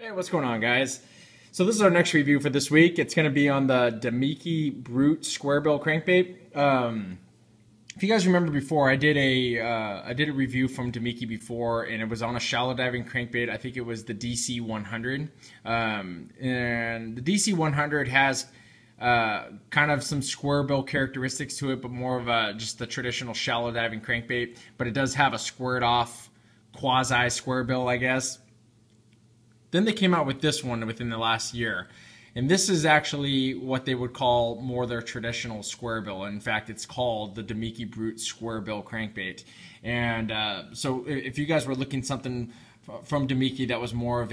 Hey, what's going on, guys? So this is our next review for this week. It's going to be on the Damiki Brute square bill crankbait. If you guys remember before, I did a review from Damiki before, and it was on a shallow diving crankbait. I think it was the DC 100, and the DC 100 has kind of some square bill characteristics to it, but more of just the traditional shallow diving crankbait. But it does have a squared off quasi square bill, I guess. Then they came out with this one within the last year. And this is actually what they would call more their traditional square bill. In fact, it's called the Damiki Brute square bill crankbait. And so if you guys were looking something from Damiki that was more of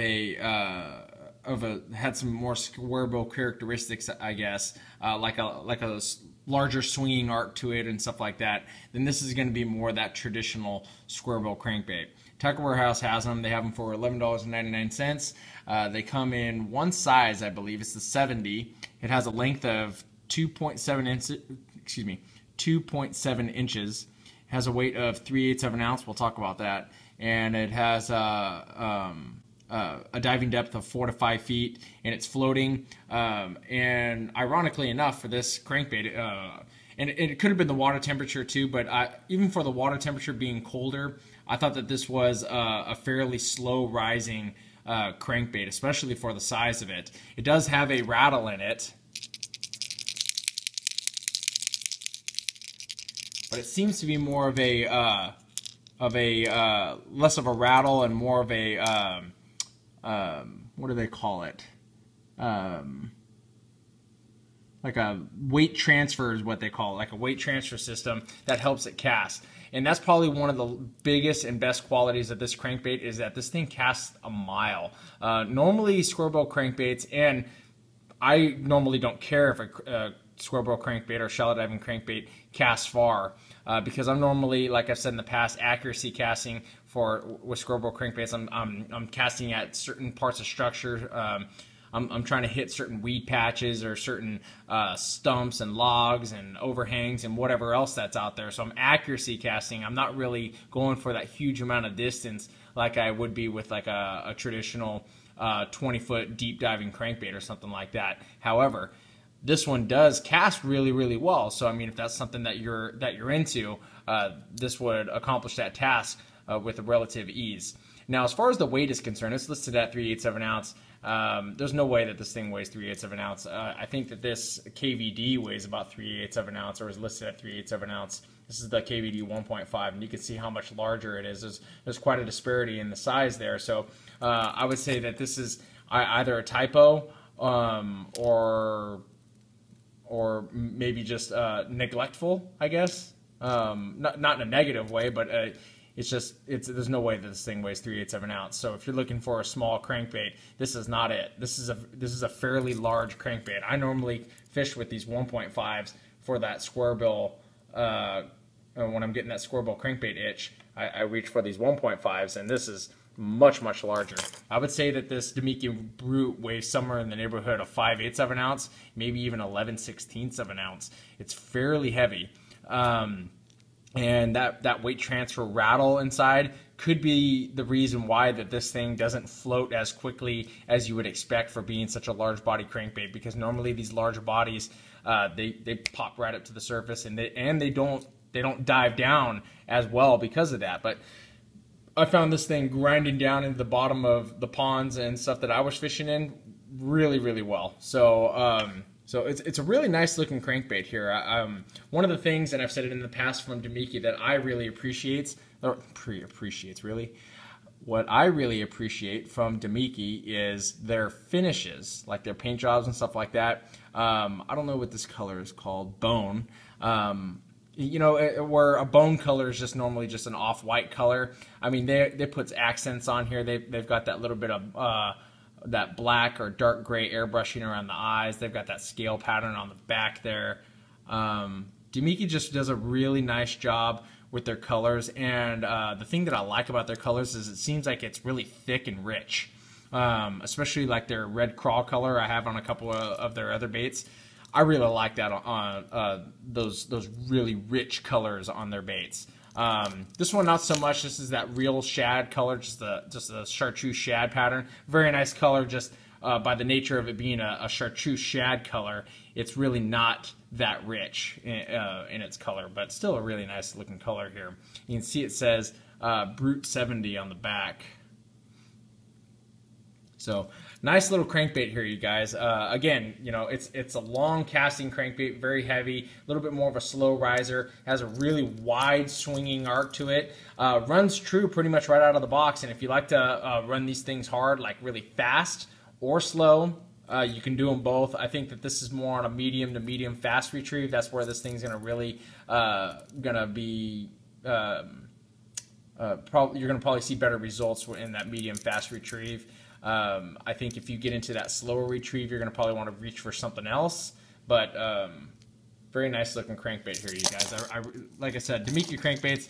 had some more square bill characteristics, I guess, like a larger swinging arc to it and stuff like that, then this is going to be more that traditional square bill crankbait. Tackle Warehouse has them. They have them for $11.99. They come in one size, I believe. It's the 70. It has a length of 2.7 inches. It has a weight of 3/8 of an ounce. We'll talk about that. And it has a diving depth of 4 to 5 feet, and it's floating. And ironically enough, for this crankbait, and it could have been the water temperature too, but even for the water temperature being colder, I thought that this was a fairly slow rising crankbait, especially for the size of it. It does have a rattle in it, but it seems to be more of a less of a rattle and more of a what do they call it? Like a weight transfer is what they call it, like a weight transfer system that helps it cast. And that's probably one of the biggest and best qualities of this crankbait, is that this thing casts a mile. Normally square bill crankbaits, and I normally don't care if a square bill crankbait or shallow diving crankbait casts far, because I'm normally, like I've said in the past, accuracy casting with square bill crankbaits. I'm casting at certain parts of structure. I'm trying to hit certain weed patches or certain stumps and logs and overhangs and whatever else that's out there. So I'm accuracy casting. I'm not really going for that huge amount of distance like I would be with like a traditional 20-foot deep diving crankbait or something like that. However, this one does cast really, really well. So I mean, if that's something that you're into, this would accomplish that task with a relative ease. Now, as far as the weight is concerned, it's listed at 3/8 of an ounce. There's no way that this thing weighs 3/8 of an ounce. I think that this KVD weighs about 3/8 of an ounce, or is listed at 3/8 of an ounce. This is the KVD 1.5, and you can see how much larger it is. There's quite a disparity in the size there. So I would say that this is either a typo or maybe just neglectful, I guess. Not in a negative way, but there's no way that this thing weighs 3/8 of an ounce. So if you're looking for a small crankbait, this is not it. This is a fairly large crankbait. I normally fish with these 1.5s for that square bill. When I'm getting that square bill crankbait itch, I reach for these 1.5s, and this is much, much larger. I would say that this Damiki Brute weighs somewhere in the neighborhood of 5/8 of an ounce, maybe even 11/16 of an ounce. It's fairly heavy. And that weight transfer rattle inside could be the reason why that this thing doesn't float as quickly as you would expect for being such a large body crankbait, because normally these larger bodies they pop right up to the surface, and they don't dive down as well because of that. But I found this thing grinding down into the bottom of the ponds and stuff that I was fishing in really, really well. So So it's a really nice looking crankbait here. One of the things, and I've said it in the past from Damiki, that I really appreciate from Damiki is their finishes, like their paint jobs and stuff like that. I don't know what this color is called, bone. You know, where a bone color is just normally just an off-white color. I mean, they put accents on here. They've got that little bit of that black or dark gray airbrushing around the eyes. They've got that scale pattern on the back there. Damiki just does a really nice job with their colors, and the thing that I like about their colors is it seems like it's really thick and rich, especially like their red crawl color I have on a couple of their other baits. I really like that on those really rich colors on their baits. This one not so much. This is that real shad color, just a chartreuse shad pattern. Very nice color, just by the nature of it being a chartreuse shad color. It's really not that rich in its color, but still a really nice looking color here. You can see it says Brute 70 on the back. So nice little crankbait here, you guys. Again, you know, it's a long casting crankbait, very heavy, a little bit more of a slow riser, has a really wide swinging arc to it, runs true pretty much right out of the box. And if you like to run these things hard, like really fast or slow, you can do them both. I think that this is more on a medium to medium fast retrieve. That's where this thing's gonna really be. You're gonna probably see better results in that medium fast retrieve. I think if you get into that slower retrieve, you're going to probably want to reach for something else. But very nice looking crankbait here, you guys. Like I said, Damiki crankbaits,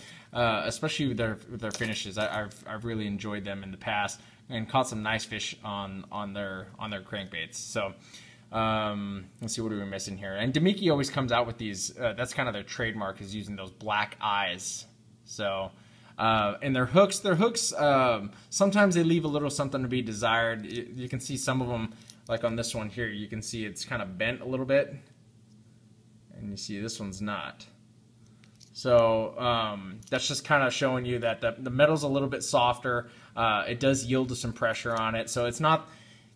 especially with their finishes, I've really enjoyed them in the past and caught some nice fish on their crankbaits. So let's see, what are we missing here? And Damiki always comes out with these. That's kind of their trademark, is using those black eyes. So. And their hooks, sometimes they leave a little something to be desired. You can see some of them, like on this one here, you can see it's kind of bent a little bit. And you see this one's not. So that's just kind of showing you that the metal's a little bit softer. It does yield to some pressure on it. So it's not,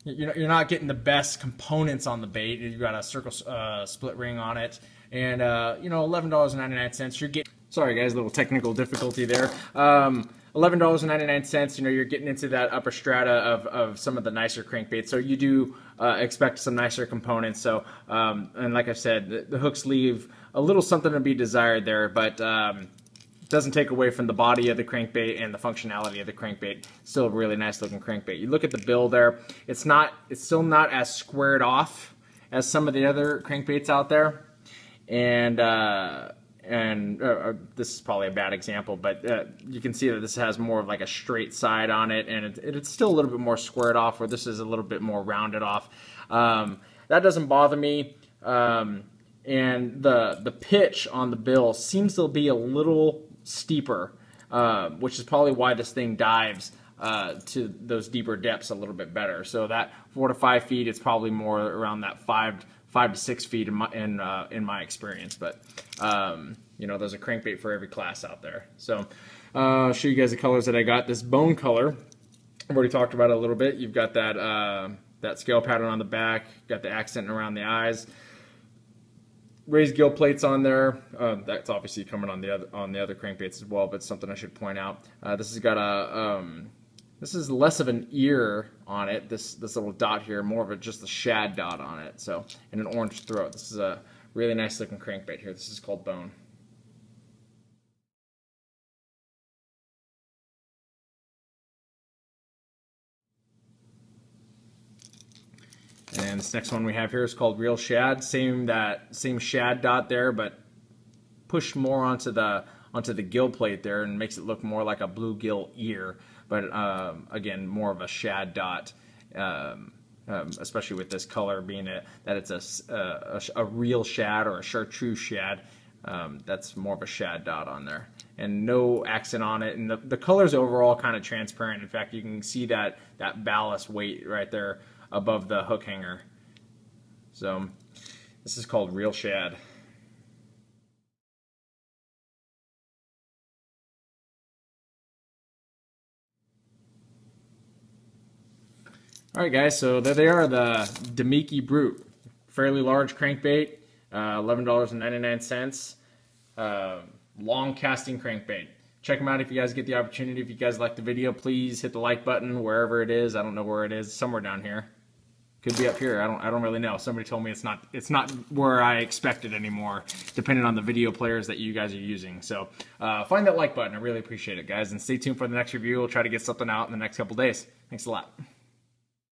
you're not getting the best components on the bait. You've got a circle split ring on it. And, you know, $11.99, you're getting... Sorry guys, a little technical difficulty there. $11.99, you know, you're getting into that upper strata of some of the nicer crankbaits. So you do expect some nicer components. So, and like I said, the hooks leave a little something to be desired there, but doesn't take away from the body of the crankbait and the functionality of the crankbait. Still a really nice looking crankbait. You look at the bill there, it's still not as squared off as some of the other crankbaits out there. And this is probably a bad example, but you can see that this has more of like a straight side on it, and it's still a little bit more squared off, where this is a little bit more rounded off. That doesn't bother me, and the pitch on the bill seems to be a little steeper, which is probably why this thing dives to those deeper depths a little bit better. So that 4 to 5 feet, it's probably more around that 5 to 6 feet in my experience. But you know, there's a crankbait for every class out there. So I'll show you guys the colors that I got. This bone color, I've already talked about it a little bit. You've got that scale pattern on the back, got the accent around the eyes, raised gill plates on there. That's obviously coming on the other crankbaits as well, but something I should point out. This has got this is less of an ear on it, this little dot here, more of just a shad dot on it, so, and an orange throat. This is a really nice looking crankbait here. This is called Bone. And this next one we have here is called Real Shad. Same shad dot there, but pushed more onto the gill plate there, and makes it look more like a bluegill ear. But again, more of a shad dot, especially with this color being that it's a real shad or a chartreuse shad. That's more of a shad dot on there, and no accent on it. And the color's overall kind of transparent. In fact, you can see that ballast weight right there above the hook hanger. So this is called Real Shad. Alright guys, so there they are, the Damiki Brute. Fairly large crankbait, $11.99. Long casting crankbait. Check them out if you guys get the opportunity. If you guys like the video, please hit the like button wherever it is. I don't know where it is, somewhere down here. Could be up here, I don't really know. Somebody told me it's not where I expected anymore, depending on the video players that you guys are using. So find that like button, I really appreciate it guys, and stay tuned for the next review. We'll try to get something out in the next couple days. Thanks a lot.